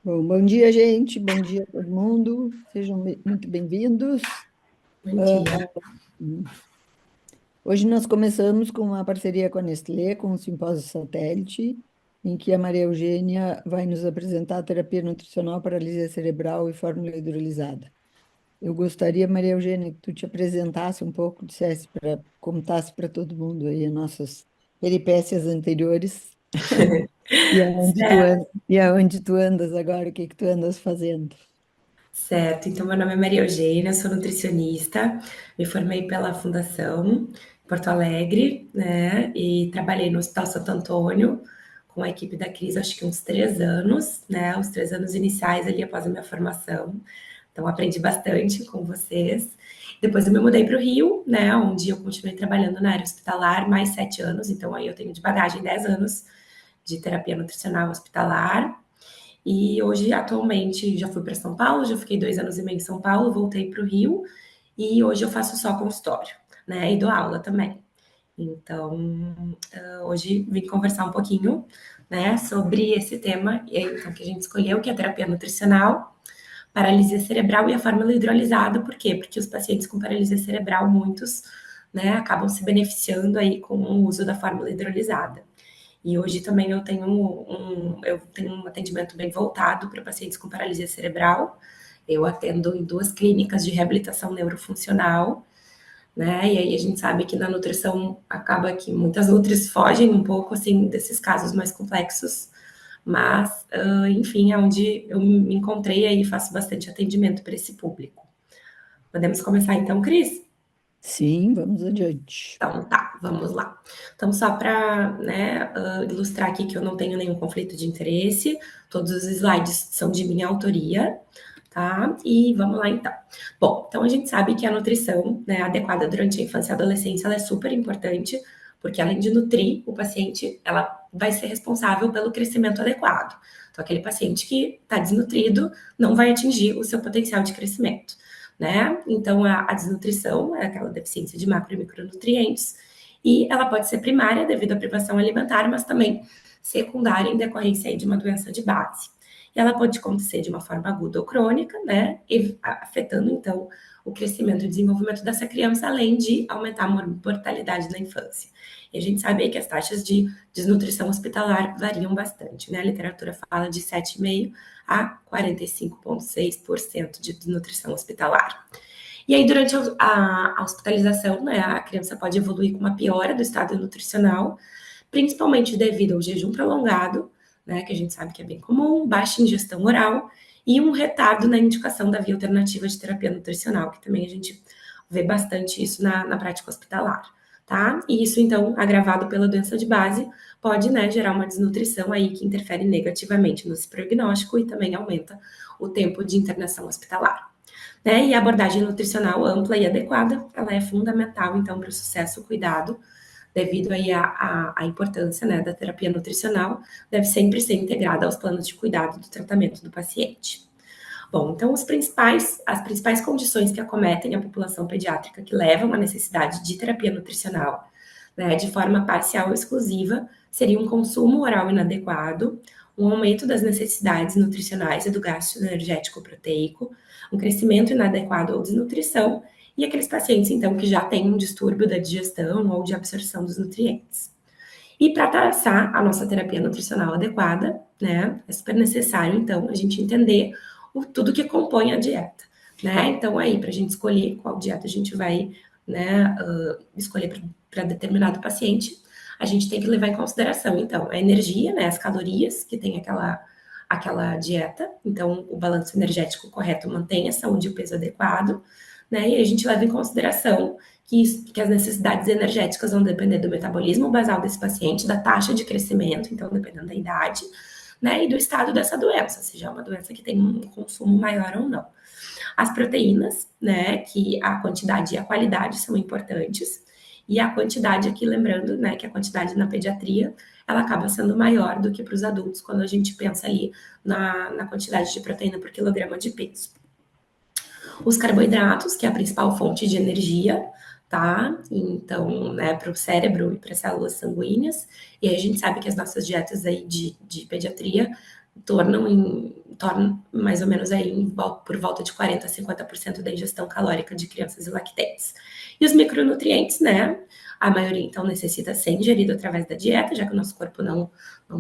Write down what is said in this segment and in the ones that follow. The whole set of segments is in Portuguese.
Bom dia, gente. Bom dia a todo mundo. Sejam muito bem-vindos. Bom dia. Hum, Hoje nós começamos com uma parceria com a Nestlé, com o Simpósio Satélite, em que a Maria Eugênia vai nos apresentar a terapia nutricional, paralisia cerebral e fórmula hidrolisada. Eu gostaria, Maria Eugênia, que tu te apresentasse um pouco, dissesse para contasse para todo mundo aí as nossas peripécias anteriores Certo, e aonde tu andas agora, o que que tu andas fazendo. certo. Então, meu nome é Maria Eugênia, sou nutricionista, me formei pela Fundação Porto Alegre, né? E trabalhei no Hospital Santo Antônio com a equipe da Cris, acho que uns 3 anos, né? Os 3 anos iniciais ali após a minha formação. Então, aprendi bastante com vocês. Depois eu me mudei para o Rio, né? Onde eu continuei trabalhando na área hospitalar mais 7 anos. Então, aí eu tenho de bagagem 10 anos de terapia nutricional hospitalar. E hoje, atualmente, já fui para São Paulo, já fiquei 2 anos e meio em São Paulo, voltei para o Rio e hoje eu faço só consultório, né? E dou aula também. Então, hoje vim conversar um pouquinho, né, sobre esse tema, e aí, então, que a gente escolheu, que é a terapia nutricional, paralisia cerebral e a fórmula hidrolisada. Por quê? Porque os pacientes com paralisia cerebral, muitos, né, acabam se beneficiando aí com o uso da fórmula hidrolisada. E hoje também eu tenho um atendimento bem voltado para pacientes com paralisia cerebral. Eu atendo em 2 clínicas de reabilitação neurofuncional, né? E aí a gente sabe que na nutrição acaba que muitas nutris fogem um pouco assim desses casos mais complexos, mas enfim, é onde eu me encontrei aí e faço bastante atendimento para esse público. Podemos começar então, Cris? Sim, vamos adiante. Então tá, vamos lá. Então, só para, né, ilustrar aqui que eu não tenho nenhum conflito de interesse, todos os slides são de minha autoria, tá? E vamos lá então. Bom, então a gente sabe que a nutrição, né, adequada durante a infância e adolescência, ela é super importante, porque além de nutrir o paciente, ela vai ser responsável pelo crescimento adequado. Então, aquele paciente que está desnutrido não vai atingir o seu potencial de crescimento, né? Então, a desnutrição é aquela deficiência de macro e micronutrientes, e ela pode ser primária devido à privação alimentar, mas também secundária em decorrência aí de uma doença de base. E ela pode acontecer de uma forma aguda ou crônica, né? Afetando, então, o crescimento e desenvolvimento dessa criança, além de aumentar a mortalidade na infância. E a gente sabe aí que as taxas de desnutrição hospitalar variam bastante, né? A literatura fala de 7,5% a 45,6% de desnutrição hospitalar. E aí, durante a hospitalização, né, a criança pode evoluir com uma piora do estado nutricional, principalmente devido ao jejum prolongado, né, que a gente sabe que é bem comum, baixa ingestão oral e um retardo na indicação da via alternativa de terapia nutricional, que também a gente vê bastante isso na prática hospitalar, tá? E isso, então, agravado pela doença de base, pode, né, gerar uma desnutrição aí que interfere negativamente no prognóstico e também aumenta o tempo de internação hospitalar. Né? E a abordagem nutricional ampla e adequada, ela é fundamental, então, para o sucesso, o cuidado, devido aí à importância, né, da terapia nutricional, deve sempre ser integrada aos planos de cuidado do tratamento do paciente. Bom, então as principais condições que acometem a população pediátrica que levam à necessidade de terapia nutricional, né, de forma parcial ou exclusiva, seria um consumo oral inadequado, um aumento das necessidades nutricionais e do gasto energético proteico, um crescimento inadequado ou desnutrição, e aqueles pacientes, então, que já têm um distúrbio da digestão ou de absorção dos nutrientes. E para traçar a nossa terapia nutricional adequada, né, é super necessário, então, a gente entender tudo que compõe a dieta, né? Então, aí, para a gente escolher qual dieta a gente vai, né, escolher para determinado paciente, a gente tem que levar em consideração, então, a energia, né, as calorias que tem aquela dieta, então, o balanço energético correto mantém a saúde e o peso adequado, né? E a gente leva em consideração que as necessidades energéticas vão depender do metabolismo basal desse paciente, da taxa de crescimento, então dependendo da idade, né, e do estado dessa doença, seja uma doença que tem um consumo maior ou não. As proteínas, né, que a quantidade e a qualidade são importantes, e a quantidade aqui, lembrando, né, que a quantidade na pediatria, ela acaba sendo maior do que para os adultos, quando a gente pensa ali na quantidade de proteína por quilograma de peso. Os carboidratos, que é a principal fonte de energia, tá? Então, né, para o cérebro e para as células sanguíneas. E aí a gente sabe que as nossas dietas aí de pediatria tornam mais ou menos aí por volta de 40 a 50% da ingestão calórica de crianças e lactentes. E os micronutrientes, né? A maioria, então, necessita ser ingerido através da dieta, já que o nosso corpo não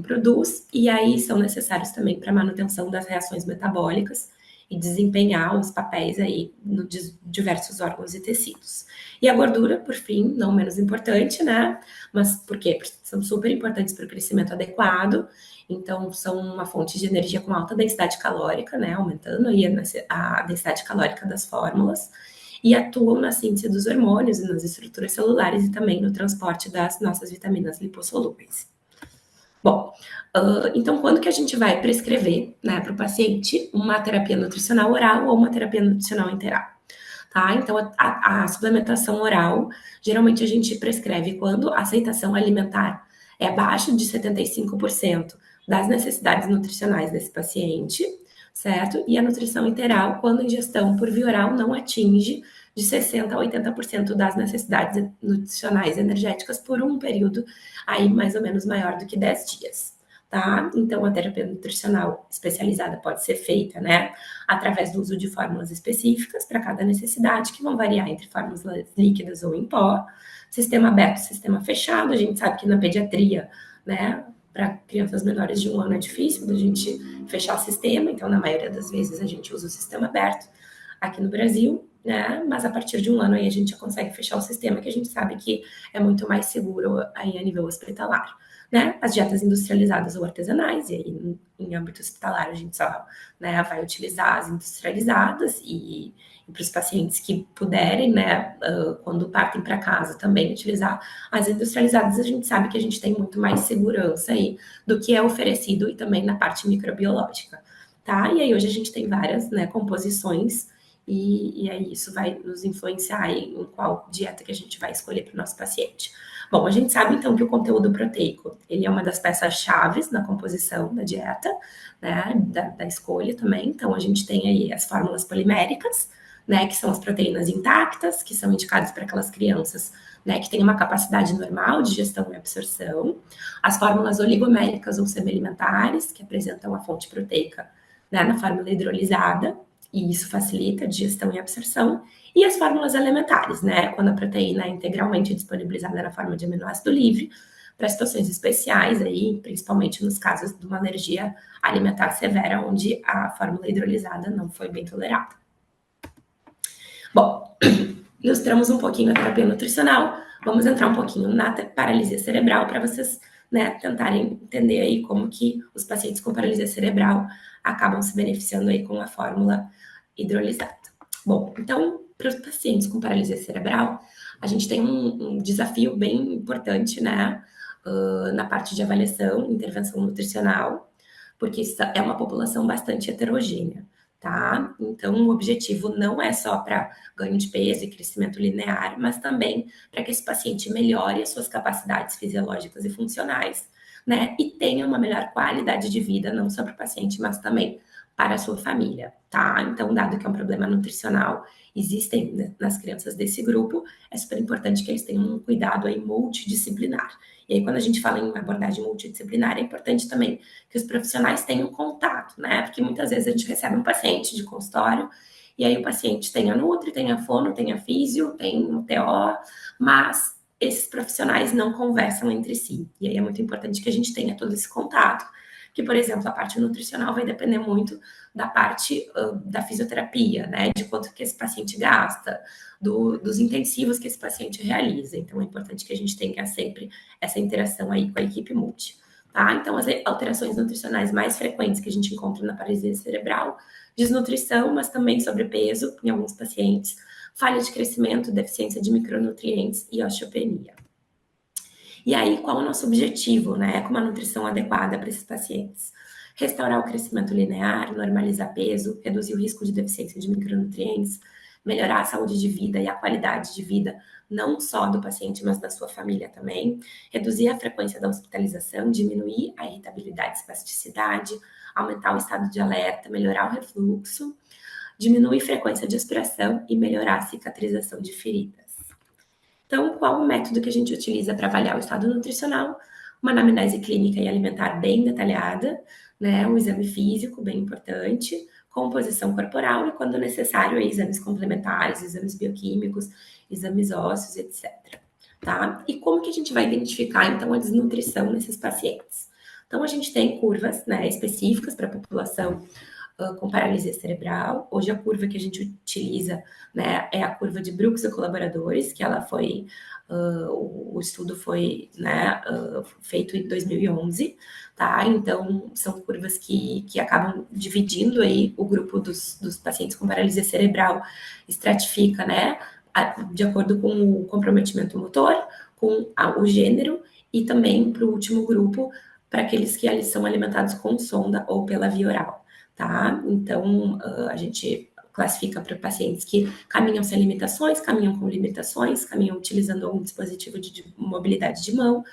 produz, e aí são necessários também para a manutenção das reações metabólicas e desempenhar os papéis aí nos diversos órgãos e tecidos. E a gordura, por fim, não menos importante, né? Mas por quê? Porque são super importantes para o crescimento adequado, então são uma fonte de energia com alta densidade calórica, né? Aumentando aí a densidade calórica das fórmulas, e atuam na síntese dos hormônios e nas estruturas celulares e também no transporte das nossas vitaminas lipossolúveis. Bom, então quando que a gente vai prescrever, né, para o paciente uma terapia nutricional oral ou uma terapia nutricional interal? Tá? Então, a suplementação oral, geralmente a gente prescreve quando a aceitação alimentar é abaixo de 75% das necessidades nutricionais desse paciente, certo? E a nutrição interal, quando a ingestão por via oral não atinge de 60% a 80% das necessidades nutricionais energéticas por um período aí mais ou menos maior do que 10 dias. Tá? Então, a terapia nutricional especializada pode ser feita, né, através do uso de fórmulas específicas para cada necessidade, que vão variar entre fórmulas líquidas ou em pó, sistema aberto, sistema fechado. A gente sabe que na pediatria, né, para crianças menores de 1 ano é difícil da gente fechar o sistema, então na maioria das vezes a gente usa o sistema aberto aqui no Brasil, né, mas a partir de 1 ano aí a gente já consegue fechar o sistema, que a gente sabe que é muito mais seguro aí a nível hospitalar. Né, as dietas industrializadas ou artesanais, e aí em âmbito hospitalar a gente só, né, vai utilizar as industrializadas, e para os pacientes que puderem, né, quando partem para casa também utilizar as industrializadas, a gente sabe que a gente tem muito mais segurança aí do que é oferecido e também na parte microbiológica, tá? E aí hoje a gente tem várias, né, composições, e aí isso vai nos influenciar em qual dieta que a gente vai escolher para o nosso paciente. Bom, a gente sabe então que o conteúdo proteico, ele é uma das peças-chaves na composição da dieta, né, da escolha também. Então a gente tem aí as fórmulas poliméricas, né, que são as proteínas intactas, que são indicadas para aquelas crianças, né, que têm uma capacidade normal de digestão e absorção. As fórmulas oligoméricas ou semi-alimentares, que apresentam a fonte proteica, né, na fórmula hidrolisada, e isso facilita a digestão e absorção. E as fórmulas elementares, né? Quando a proteína é integralmente disponibilizada na forma de aminoácido livre, para situações especiais aí, principalmente nos casos de uma alergia alimentar severa, onde a fórmula hidrolisada não foi bem tolerada. Bom, ilustramos um pouquinho a terapia nutricional, vamos entrar um pouquinho na paralisia cerebral para vocês, né, tentarem entender aí como que os pacientes com paralisia cerebral acabam se beneficiando aí com a fórmula hidrolisada. Bom, então, para os pacientes com paralisia cerebral, a gente tem um desafio bem importante, né, na parte de avaliação, intervenção nutricional, porque isso é uma população bastante heterogênea, tá? Então, o objetivo não é só para ganho de peso e crescimento linear, mas também para que esse paciente melhore as suas capacidades fisiológicas e funcionais, né? E tenha uma melhor qualidade de vida, não só para o paciente, mas também para a sua família, tá? Então, dado que é um problema nutricional, existem, né, nas crianças desse grupo, é super importante que eles tenham um cuidado aí multidisciplinar. E aí, quando a gente fala em abordagem multidisciplinar, é importante também que os profissionais tenham contato, né? Porque muitas vezes a gente recebe um paciente de consultório, e aí o paciente tem a Nutri, tem a Fono, tem a Físio, tem o TO, mas esses profissionais não conversam entre si. E aí é muito importante que a gente tenha todo esse contato, que, por exemplo, a parte nutricional vai depender muito da parte da fisioterapia, né? De quanto que esse paciente gasta, dos intensivos que esse paciente realiza. Então, é importante que a gente tenha sempre essa interação aí com a equipe multi, tá? Então, as alterações nutricionais mais frequentes que a gente encontra na paralisia cerebral, desnutrição, mas também sobrepeso em alguns pacientes, falha de crescimento, deficiência de micronutrientes e osteopenia. E aí, qual é o nosso objetivo, né, com uma nutrição adequada para esses pacientes? Restaurar o crescimento linear, normalizar peso, reduzir o risco de deficiência de micronutrientes, melhorar a saúde de vida e a qualidade de vida, não só do paciente, mas da sua família também, reduzir a frequência da hospitalização, diminuir a irritabilidade e espasticidade, aumentar o estado de alerta, melhorar o refluxo, diminuir a frequência de aspiração e melhorar a cicatrização de feridas. Então, qual o método que a gente utiliza para avaliar o estado nutricional? uma anamnese clínica e alimentar bem detalhada, né? Um exame físico bem importante, composição corporal e, quando necessário, aí, exames complementares, exames bioquímicos, exames ósseos, etc. Tá? E como que a gente vai identificar, então, a desnutrição nesses pacientes? Então, a gente tem curvas, né, específicas para a população com paralisia cerebral. Hoje, a curva que a gente utiliza, né, é a curva de Brooks e colaboradores, que ela foi, o estudo foi, né, feito em 2011, tá? Então, são curvas que acabam dividindo aí o grupo dos pacientes com paralisia cerebral, estratifica, né, de acordo com o comprometimento motor, com o gênero, e também para o último grupo, para aqueles que são alimentados com sonda ou pela via oral, tá? Então, a gente classifica para pacientes que caminham sem limitações, caminham com limitações, caminham utilizando algum dispositivo de mobilidade de mão,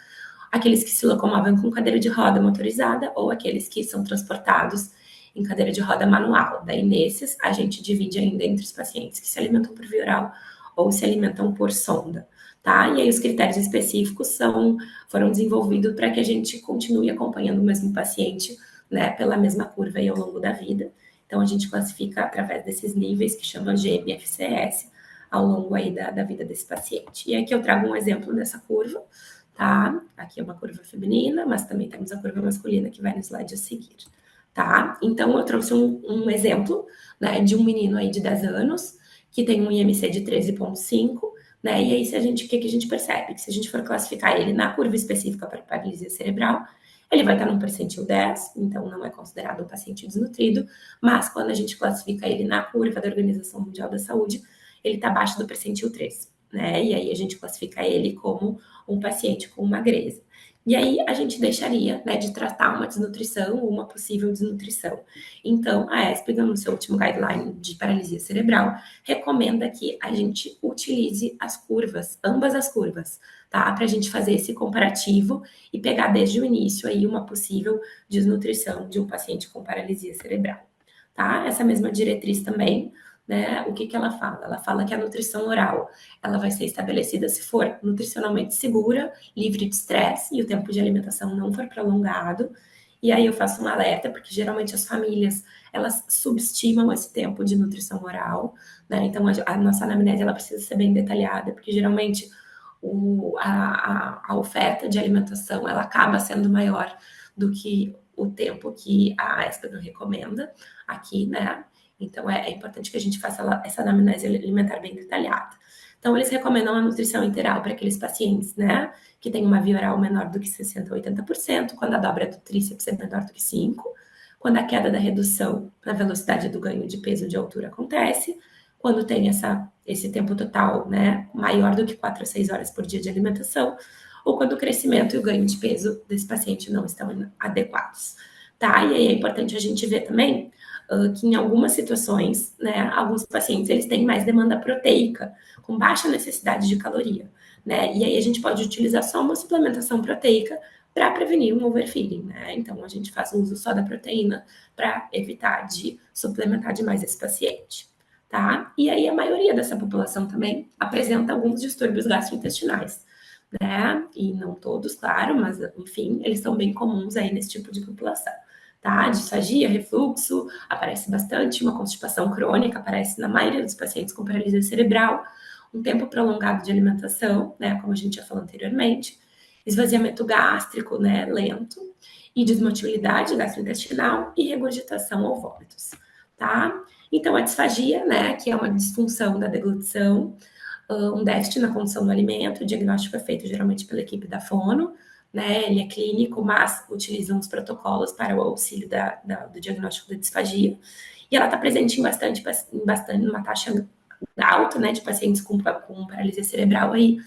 aqueles que se locomovem com cadeira de roda motorizada ou aqueles que são transportados em cadeira de roda manual. Daí, nesses, a gente divide ainda entre os pacientes que se alimentam por via oral ou se alimentam por sonda, tá? E aí os critérios específicos foram desenvolvidos para que a gente continue acompanhando o mesmo paciente, né, pela mesma curva aí ao longo da vida. Então, a gente classifica através desses níveis que chama GMFCS ao longo aí da vida desse paciente. E aqui eu trago um exemplo dessa curva, tá? Aqui é uma curva feminina, mas também temos a curva masculina que vai no slide a seguir, tá? Então, eu trouxe um exemplo, né, de um menino aí de 10 anos, que tem um IMC de 13,5, né? E aí, o que a gente percebe? Que se a gente for classificar ele na curva específica para paralisia cerebral, ele vai estar num percentil 10, então não é considerado um paciente desnutrido, mas quando a gente classifica ele na curva da Organização Mundial da Saúde, ele está abaixo do percentil 3, né? E aí a gente classifica ele como um paciente com magreza. E aí a gente deixaria, né, de tratar uma desnutrição ou uma possível desnutrição. Então, a ESPGHAN, no seu último guideline de paralisia cerebral, recomenda que a gente utilize as curvas, ambas as curvas, tá? Para a gente fazer esse comparativo e pegar desde o início aí uma possível desnutrição de um paciente com paralisia cerebral, tá? Essa mesma diretriz também, né, o que ela fala? Ela fala que a nutrição oral, ela vai ser estabelecida se for nutricionalmente segura, livre de estresse e o tempo de alimentação não for prolongado. E aí eu faço um alerta, porque geralmente as famílias, elas subestimam esse tempo de nutrição oral, né? Então a nossa anamnese, ela precisa ser bem detalhada, porque geralmente a oferta de alimentação, ela acaba sendo maior do que o tempo que a ESPGHAN recomenda aqui, né? Então, é importante que a gente faça essa anamnese alimentar bem detalhada. Então, eles recomendam a nutrição integral para aqueles pacientes, né, que têm uma via oral menor do que 60% a 80%, quando a dobra do tríceps é menor do que 5%, quando a queda da redução na velocidade do ganho de peso de altura acontece, quando tem esse tempo total, né, maior do que 4 a 6 horas por dia de alimentação, ou quando o crescimento e o ganho de peso desse paciente não estão adequados, tá? E aí é importante a gente ver também que em algumas situações, né, alguns pacientes eles têm mais demanda proteica, com baixa necessidade de caloria, né? E aí a gente pode utilizar só uma suplementação proteica para prevenir um overfeeding, né? Então a gente faz uso só da proteína para evitar de suplementar demais esse paciente, tá? E aí a maioria dessa população também apresenta alguns distúrbios gastrointestinais, né? E não todos, claro, mas enfim, eles são bem comuns aí nesse tipo de população, tá? Disfagia, refluxo, aparece bastante, uma constipação crônica aparece na maioria dos pacientes com paralisia cerebral, um tempo prolongado de alimentação, né, como a gente já falou anteriormente, esvaziamento gástrico, né, lento, e desmotilidade gastrointestinal e regurgitação ou vômitos, tá? Então, a disfagia, né, que é uma disfunção da deglutição, um déficit na condução do alimento, o diagnóstico é feito geralmente pela equipe da fono, né, ele é clínico, mas utilizam os protocolos para o auxílio do diagnóstico da disfagia, e ela está presente em bastante, numa taxa alta, né, de pacientes com paralisia cerebral, aí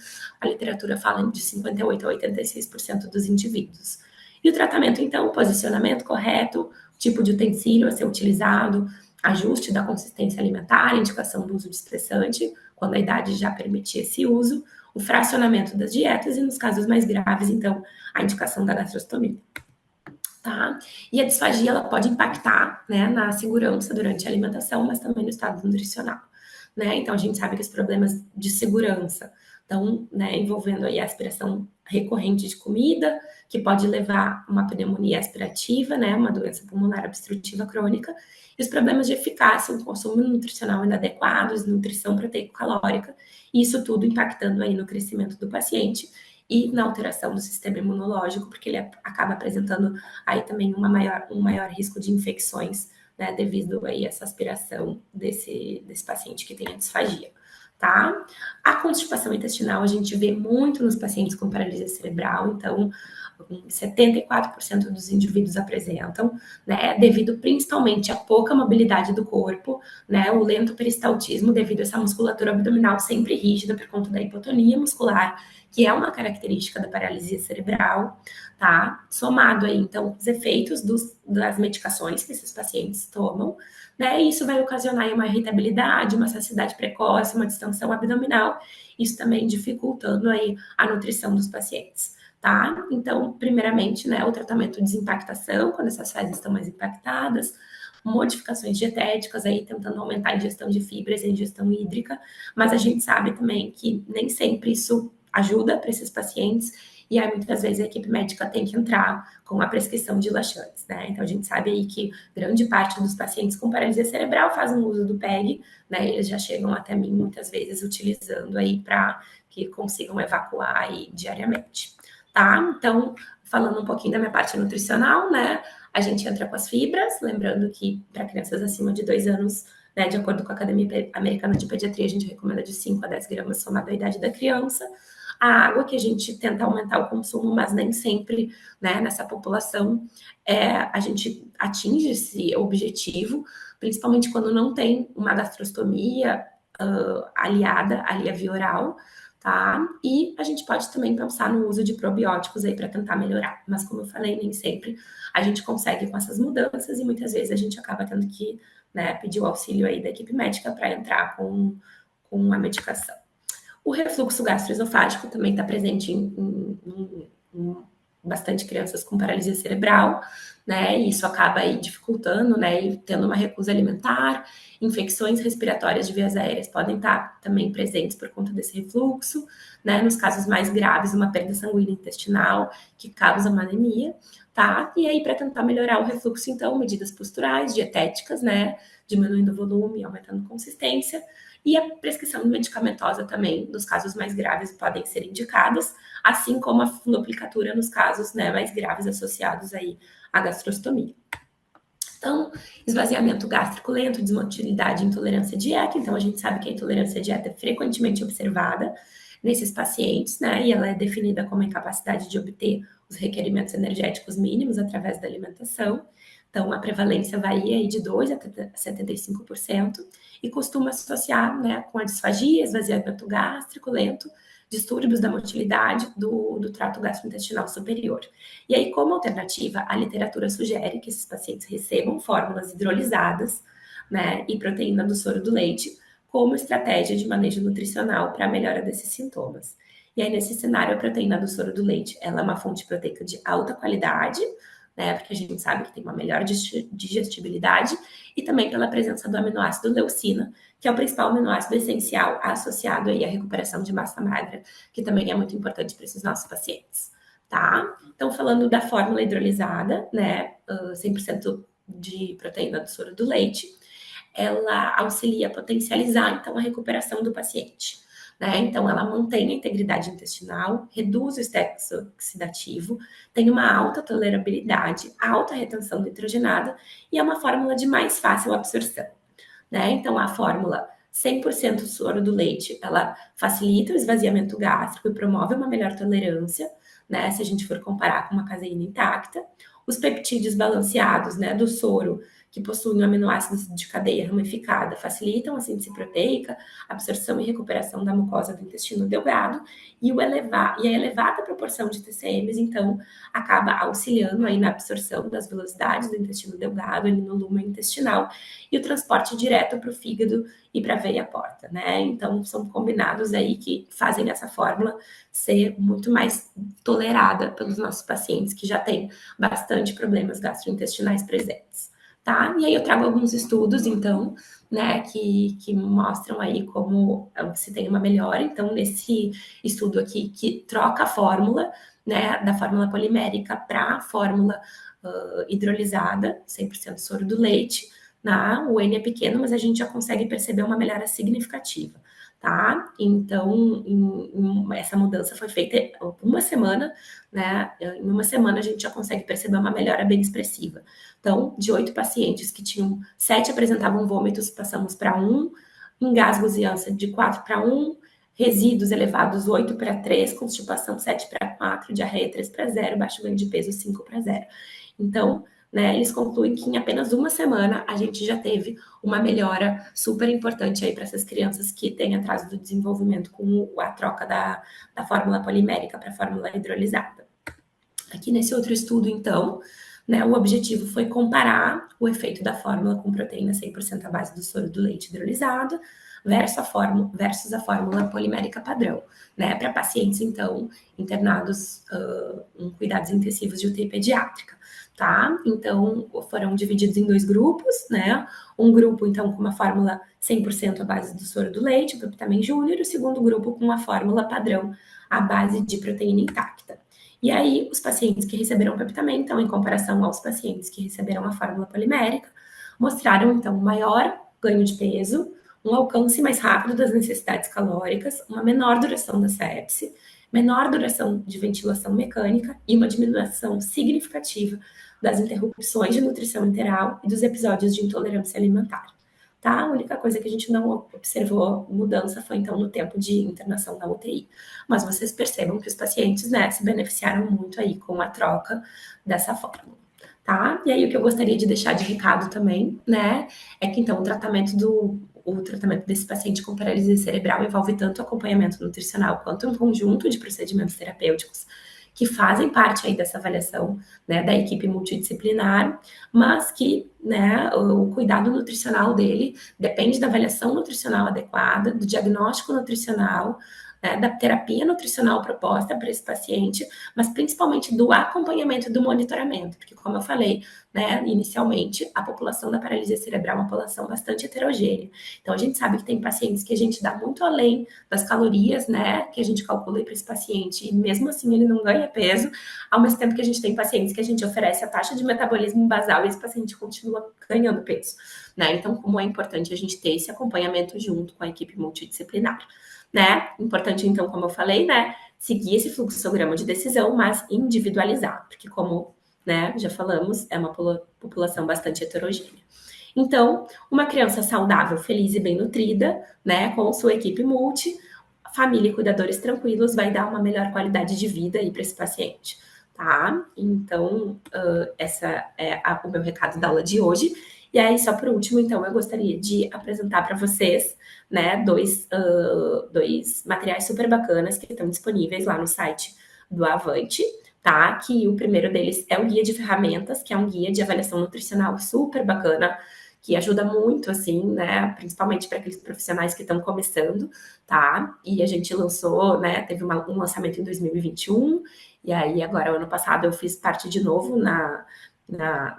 a literatura fala de 58% a 86% dos indivíduos. E o tratamento, então, o posicionamento correto, tipo de utensílio a ser utilizado, ajuste da consistência alimentar, indicação do uso de espessante, quando a idade já permitir esse uso, o fracionamento das dietas e, nos casos mais graves, então, a indicação da gastrostomia. Tá? E a disfagia, ela pode impactar, né, na segurança durante a alimentação, mas também no estado nutricional, né? Então, a gente sabe que os problemas de segurança, Então, né, envolvendo aí a aspiração recorrente de comida, que pode levar a uma pneumonia aspirativa, né, uma doença pulmonar obstrutiva crônica, e os problemas de eficácia, um consumo nutricional inadequado, desnutrição proteico-calórica, e isso tudo impactando aí no crescimento do paciente e na alteração do sistema imunológico, porque ele acaba apresentando aí também um maior risco de infecções, né, devido aí a essa aspiração desse paciente que tem a disfagia, tá? A constipação intestinal a gente vê muito nos pacientes com paralisia cerebral, então 74% dos indivíduos apresentam, né, devido principalmente à pouca mobilidade do corpo, né, o lento peristaltismo devido a essa musculatura abdominal sempre rígida por conta da hipotonia muscular, que é uma característica da paralisia cerebral, tá? Somado aí, então, os efeitos das medicações que esses pacientes tomam, né, e isso vai ocasionar uma irritabilidade, uma saciedade precoce, uma distensão abdominal, isso também dificultando aí a nutrição dos pacientes. Tá? Então, primeiramente, né, o tratamento de desimpactação, quando essas fases estão mais impactadas, modificações dietéticas, aí tentando aumentar a ingestão de fibras e a ingestão hídrica, mas a gente sabe também que nem sempre isso ajuda para esses pacientes, e aí muitas vezes a equipe médica tem que entrar com a prescrição de laxantes, né? Então a gente sabe aí que grande parte dos pacientes com paralisia cerebral fazem uso do PEG, né? Eles já chegam até mim muitas vezes utilizando aí para que consigam evacuar aí diariamente. Tá? Então, falando um pouquinho da minha parte nutricional, né? A gente entra com as fibras, lembrando que para crianças acima de 2 anos, né, de acordo com a Academia Americana de Pediatria, a gente recomenda de 5 a 10 gramas somado à idade da criança. A água que a gente tenta aumentar o consumo, mas nem sempre, né, nessa população a gente atinge esse objetivo, principalmente quando não tem uma gastrostomia aliada ali à via oral, tá? E a gente pode também pensar no uso de probióticos aí para tentar melhorar. Mas como eu falei, nem sempre a gente consegue com essas mudanças e muitas vezes a gente acaba tendo que, né, pedir o auxílio aí da equipe médica para entrar com a medicação. O refluxo gastroesofágico também está presente em bastante crianças com paralisia cerebral, né? E isso acaba aí dificultando, né? E tendo uma recusa alimentar, infecções respiratórias de vias aéreas podem estar também presentes por conta desse refluxo, né? Nos casos mais graves, uma perda sanguínea intestinal que causa uma anemia, tá? E aí, para tentar melhorar o refluxo, então, medidas posturais, dietéticas, né? Diminuindo o volume, aumentando a consistência. E a prescrição medicamentosa também, nos casos mais graves, podem ser indicadas, assim como a fundoplicatura nos casos, né, mais graves associados aí à gastrostomia. Então, esvaziamento gástrico lento, desmotilidade e intolerância à dieta. Então, a gente sabe que a intolerância à dieta é frequentemente observada nesses pacientes, né? E ela é definida como a incapacidade de obter os requerimentos energéticos mínimos através da alimentação. Então, a prevalência varia aí de 2 a 75% e costuma associar, né, com a disfagia, esvaziamento gástrico lento, distúrbios da motilidade do trato gastrointestinal superior. E aí, como alternativa, a literatura sugere que esses pacientes recebam fórmulas hidrolisadas, né, e proteína do soro do leite como estratégia de manejo nutricional para a melhora desses sintomas. E aí, nesse cenário, a proteína do soro do leite, ela é uma fonte proteica de alta qualidade, né, porque a gente sabe que tem uma melhor digestibilidade, e também pela presença do aminoácido leucina, que é o principal aminoácido essencial associado aí à recuperação de massa magra, que também é muito importante para esses nossos pacientes, tá? Então, falando da fórmula hidrolisada, né, 100% de proteína do soro do leite, ela auxilia a potencializar, então, a recuperação do paciente. Né? Então, ela mantém a integridade intestinal, reduz o estresse oxidativo, tem uma alta tolerabilidade, alta retenção nitrogenada e é uma fórmula de mais fácil absorção. Né? Então, a fórmula 100% soro do leite, ela facilita o esvaziamento gástrico e promove uma melhor tolerância, né? Se a gente for comparar com uma caseína intacta. Os peptídeos balanceados, né, do soro, que possuem aminoácidos de cadeia ramificada, facilitam a síntese proteica, absorção e recuperação da mucosa do intestino delgado, e a elevada proporção de TCMs, então, acaba auxiliando aí na absorção das velocidades do intestino delgado, ali no lumen intestinal, e o transporte direto para o fígado e para a veia porta, né? Então, são combinados aí que fazem essa fórmula ser muito mais tolerada pelos nossos pacientes que já têm bastante problemas gastrointestinais presentes. tá? E aí eu trago alguns estudos, então, né, que mostram aí como se tem uma melhora. Então, nesse estudo aqui, que troca a fórmula, né, da fórmula polimérica para a fórmula hidrolisada, 100% soro do leite, né? O N é pequeno, mas a gente já consegue perceber uma melhora significativa, tá? Então, essa mudança foi feita uma semana, né? Em uma semana a gente já consegue perceber uma melhora bem expressiva. Então, de 8 pacientes que tinham, 7 apresentavam vômitos, passamos para 1, engasgos e ânsia de 4 para 1, resíduos elevados 8 para 3, constipação 7 para 4, diarreia 3 para 0, baixo ganho de peso 5 para 0. Então, né, eles concluem que em apenas uma semana a gente já teve uma melhora super importante aí para essas crianças que têm atraso do desenvolvimento com a troca da fórmula polimérica para a fórmula hidrolisada. Aqui nesse outro estudo, então, né, o objetivo foi comparar o efeito da fórmula com proteína 100% à base do soro do leite hidrolisado versus a fórmula polimérica padrão, né, para pacientes, então, internados em cuidados intensivos de UTI pediátrica, tá? Então, foram divididos em 2 grupos, né? Um grupo, então, com uma fórmula 100% à base do soro do leite, o Peptamen Júnior, e o segundo grupo com uma fórmula padrão à base de proteína intacta. E aí, os pacientes que receberam Peptamen, então, em comparação aos pacientes que receberam a fórmula polimérica, mostraram, então, um maior ganho de peso, um alcance mais rápido das necessidades calóricas, uma menor duração da sepse, menor duração de ventilação mecânica e uma diminuição significativa das interrupções de nutrição enteral e dos episódios de intolerância alimentar. Tá? A única coisa que a gente não observou mudança foi, então, no tempo de internação na UTI. Mas vocês percebam que os pacientes, né, se beneficiaram muito aí com a troca dessa fórmula. Tá? E aí o que eu gostaria de deixar de recado também, né, é que então o tratamento desse paciente com paralisia cerebral envolve tanto acompanhamento nutricional quanto um conjunto de procedimentos terapêuticos que fazem parte aí dessa avaliação, né, da equipe multidisciplinar, mas que, né, o cuidado nutricional dele depende da avaliação nutricional adequada, do diagnóstico nutricional, né, da terapia nutricional proposta para esse paciente, mas principalmente do acompanhamento e do monitoramento, porque, como eu falei, né, inicialmente, a população da paralisia cerebral é uma população bastante heterogênea. Então, a gente sabe que tem pacientes que a gente dá muito além das calorias, né, que a gente calcula para esse paciente, e mesmo assim ele não ganha peso, ao mesmo tempo que a gente tem pacientes que a gente oferece a taxa de metabolismo basal e esse paciente continua ganhando peso, né? Então, como é importante a gente ter esse acompanhamento junto com a equipe multidisciplinar, né? Importante, então, como eu falei, né, seguir esse fluxograma de decisão, mas individualizar, porque como, né, já falamos, é uma população bastante heterogênea. Então, uma criança saudável, feliz e bem nutrida, né, com sua equipe multi, família e cuidadores tranquilos, vai dar uma melhor qualidade de vida aí para esse paciente, tá? Então, essa é o meu recado da aula de hoje. E aí, só por último, então, eu gostaria de apresentar para vocês, né, dois materiais super bacanas que estão disponíveis lá no site do Avante, tá? Que o primeiro deles é o guia de ferramentas, que é um guia de avaliação nutricional super bacana, que ajuda muito, assim, né, principalmente para aqueles profissionais que estão começando, tá? E a gente lançou, né, teve um lançamento em 2021, e aí agora, ano passado, eu fiz parte de novo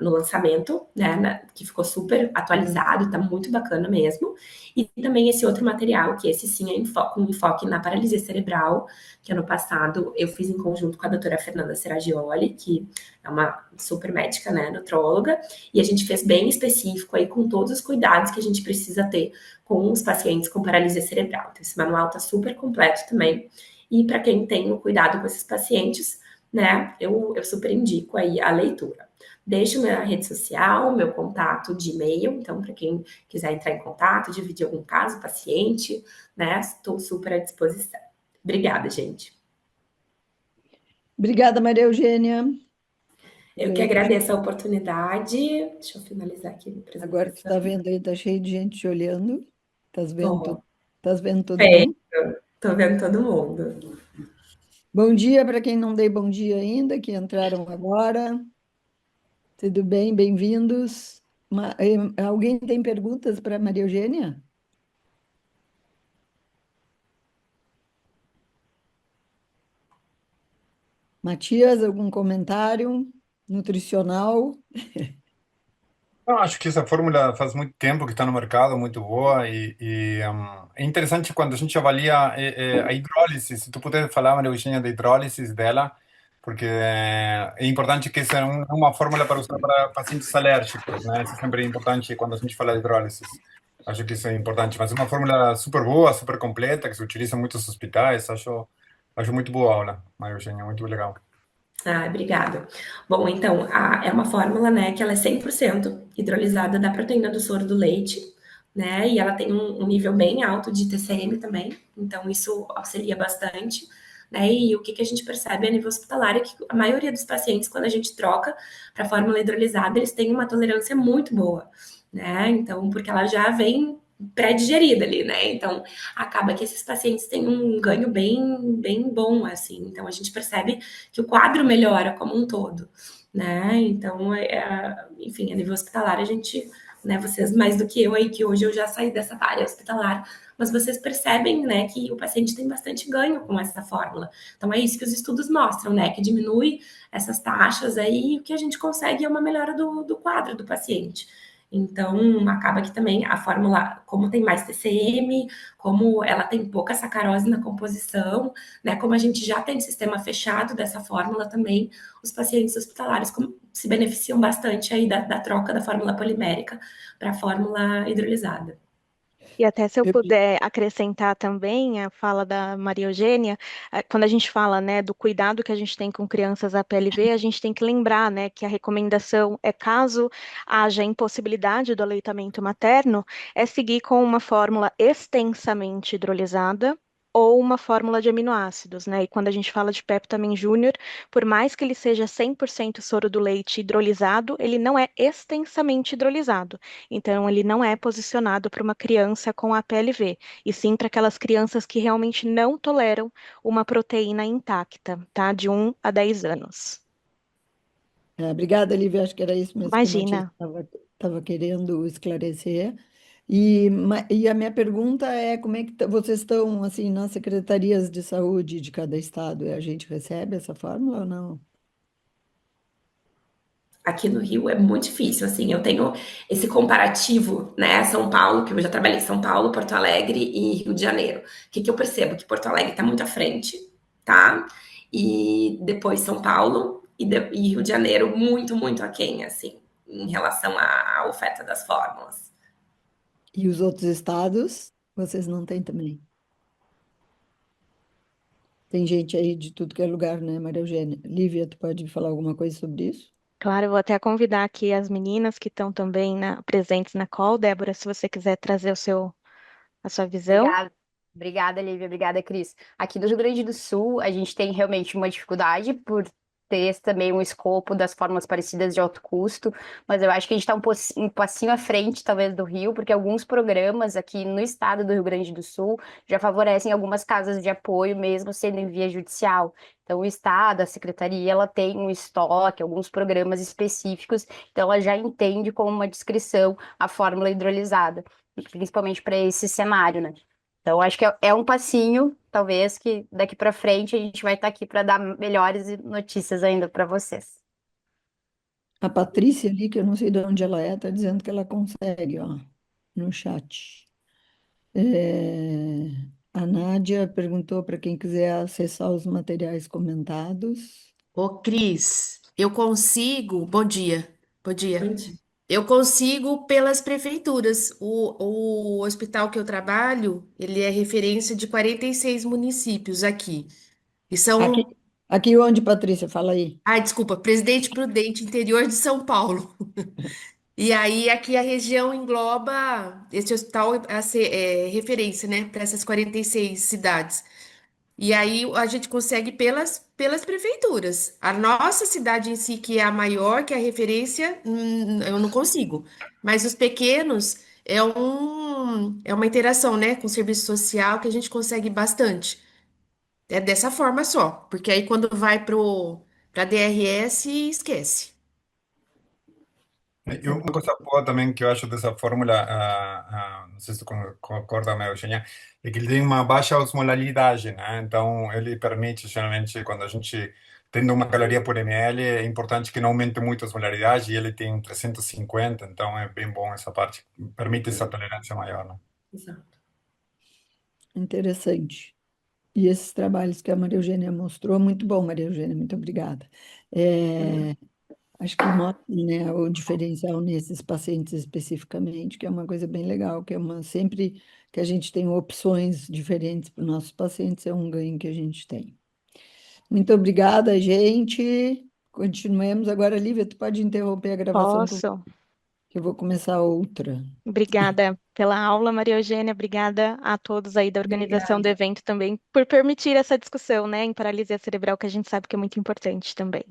no lançamento, né, que ficou super atualizado, tá muito bacana mesmo. E também esse outro material, que esse sim é um enfoque na paralisia cerebral, que ano passado eu fiz em conjunto com a doutora Fernanda Seragioli, que é uma super médica, né, nutróloga, e a gente fez bem específico aí com todos os cuidados que a gente precisa ter com os pacientes com paralisia cerebral. Então, esse manual tá super completo também. E para quem tem o cuidado com esses pacientes, né, eu super indico aí a leitura. Deixo minha rede social, meu contato de e-mail, então, para quem quiser entrar em contato, dividir algum caso, paciente, né, estou super à disposição. Obrigada, gente. Obrigada, Maria Eugênia. Eu que agradeço a oportunidade. Deixa eu finalizar aqui a minha Agora tu apresentação. está vendo aí, está cheio de gente te olhando. Estás vendo, Tô. estás vendo todo Feito. mundo? Tô vendo todo mundo. Bom dia para quem não dei bom dia ainda, que entraram agora. Tudo bem? Bem-vindos. Alguém tem perguntas para Maria Eugênia? Matias, algum comentário nutricional? Não, acho que essa fórmula faz muito tempo que está no mercado, muito boa, é interessante quando a gente avalia a hidrólise, se tu puder falar, Maria Eugênia, da hidrólise dela, porque é importante que essa é uma fórmula para usar para pacientes alérgicos, né? Isso é sempre importante quando a gente fala de hidrólise. Acho que isso é importante, mas é uma fórmula super boa, super completa, que se utiliza em muitos hospitais, acho muito boa a aula, Maria Eugênia, muito legal. Ah, obrigada. Bom, então, é uma fórmula, né, que ela é 100% hidrolisada da proteína do soro do leite, né, e ela tem um nível bem alto de TCM também, então isso auxilia bastante, né, e o que que a gente percebe a nível hospitalar é que a maioria dos pacientes, quando a gente troca para a fórmula hidrolisada, eles têm uma tolerância muito boa, né, então, porque ela já vem pré-digerida ali, né, então acaba que esses pacientes têm um ganho bem bom, assim, então a gente percebe que o quadro melhora como um todo, né? Então, enfim, a nível hospitalar, a gente, né, vocês mais do que eu aí, que hoje eu já saí dessa área hospitalar, mas vocês percebem, né, que o paciente tem bastante ganho com essa fórmula. Então, é isso que os estudos mostram, né, que diminui essas taxas aí, e o que a gente consegue é uma melhora do quadro do paciente. Então, acaba que também a fórmula, como tem mais TCM, como ela tem pouca sacarose na composição, né? Como a gente já tem sistema fechado dessa fórmula também, os pacientes hospitalares se beneficiam bastante aí da troca da fórmula polimérica para a fórmula hidrolisada. E até se eu Eu- puder acrescentar também a fala da Maria Eugênia, quando a gente fala, né, do cuidado que a gente tem com crianças APLV, a gente tem que lembrar, né, que a recomendação é caso haja impossibilidade do aleitamento materno, é seguir com uma fórmula extensamente hidrolisada ou uma fórmula de aminoácidos, né? E quando a gente fala de Peptamen Júnior, por mais que ele seja 100% soro do leite hidrolisado, ele não é extensamente hidrolisado. Então, ele não é posicionado para uma criança com APLV, e sim para aquelas crianças que realmente não toleram uma proteína intacta, tá? De 1 a 10 anos. Obrigada, Lívia. Acho que era isso mesmo que a Matilde Imagina. estava querendo esclarecer. E a minha pergunta é como é que vocês estão assim nas secretarias de saúde de cada estado? A gente recebe essa fórmula ou não? Aqui no Rio é muito difícil, assim, eu tenho esse comparativo, né, São Paulo, que eu já trabalhei em São Paulo, Porto Alegre e Rio de Janeiro. O que que eu percebo? Que Porto Alegre está muito à frente, tá? E depois São Paulo e Rio de Janeiro muito aquém, assim, em relação à oferta das fórmulas. E os outros estados, vocês não têm também? Tem gente aí de tudo que é lugar, né, Maria Eugênia? Lívia, tu pode falar alguma coisa sobre isso? Claro, eu vou até convidar aqui as meninas que estão também presentes na call. Débora, se você quiser trazer a sua visão. Obrigada, obrigada, Lívia, obrigada, Cris. Aqui no Rio Grande do Sul, a gente tem realmente uma dificuldade por ter também um escopo das formas parecidas de alto custo, mas eu acho que a gente está um passinho à frente, talvez, do Rio, porque alguns programas aqui no estado do Rio Grande do Sul já favorecem algumas casas de apoio, mesmo sendo em via judicial. Então, o estado, a secretaria, ela tem um estoque, alguns programas específicos, então ela já entende como uma descrição a fórmula hidrolisada, principalmente para esse cenário, né? Então, acho que é um passinho, talvez, que daqui para frente a gente vai estar aqui para dar melhores notícias ainda para vocês. A Patrícia ali, que eu não sei de onde ela é, está dizendo que ela consegue, ó, no chat. É, a Nádia perguntou para quem quiser acessar os materiais comentados. Ô, Cris, eu consigo. Bom dia. Bom dia. Gente, Eu consigo pelas prefeituras. O hospital que eu trabalho, ele é referência de 46 municípios aqui. E Aqui, são, aqui onde, Patrícia? Fala aí. desculpa, Presidente Prudente, interior de São Paulo. E aí aqui a região engloba, esse hospital é referência, né, para essas 46 cidades. E aí a gente consegue pelas prefeituras. A nossa cidade em si, que é a maior, que é a referência, eu não consigo. Mas os pequenos é uma interação, né, com o serviço social que a gente consegue bastante. É dessa forma só, porque aí quando vai para DRS, esquece. E uma coisa boa também que eu acho dessa fórmula, não sei se tu concorda, mas Eugênia, é que ele tem uma baixa osmolaridade, né? Então, ele permite, geralmente, quando a gente tendo uma caloria por ml, é importante que não aumente muito a osmolaridade, e ele tem 350, então é bem bom essa parte, permite essa tolerância maior, né? Exato. Interessante. E esses trabalhos que a Maria Eugênia mostrou, muito bom, Maria Eugênia, muito obrigada. Acho que mostra, né, o diferencial nesses pacientes especificamente, que é uma coisa bem legal, que é sempre que a gente tem opções diferentes para os nossos pacientes, é um ganho que a gente tem. Muito obrigada, gente. Continuemos. Agora, Lívia, tu pode interromper a gravação Posso. que eu vou começar outra. Obrigada pela aula, Maria Eugênia. Obrigada a todos aí da organização do Obrigada. evento também por permitir essa discussão, né, em paralisia cerebral, que a gente sabe que é muito importante também.